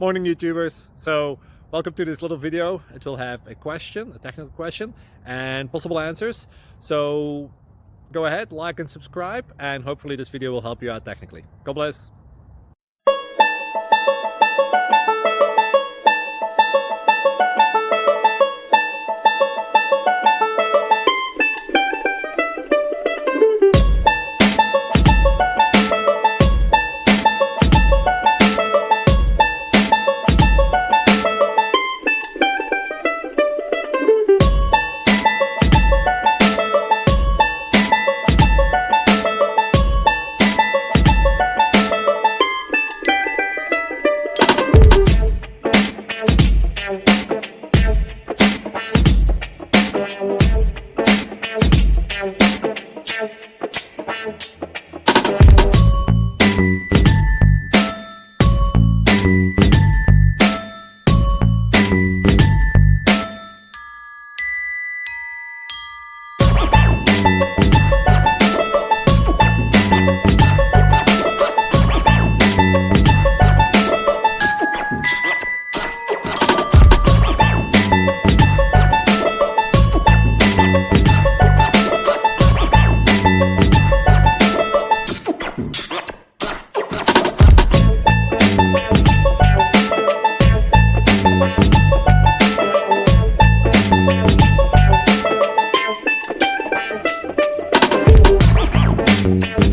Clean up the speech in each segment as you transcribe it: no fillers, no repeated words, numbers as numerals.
Morning, YouTubers. So welcome to this little video. It will have a question, a technical question, and possible answers. So go ahead, like and subscribe, and hopefully this video will help you out technically. God bless.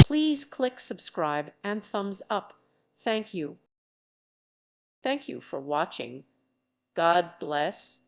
Please click subscribe and thumbs up. Thank you. Thank you for watching. God bless.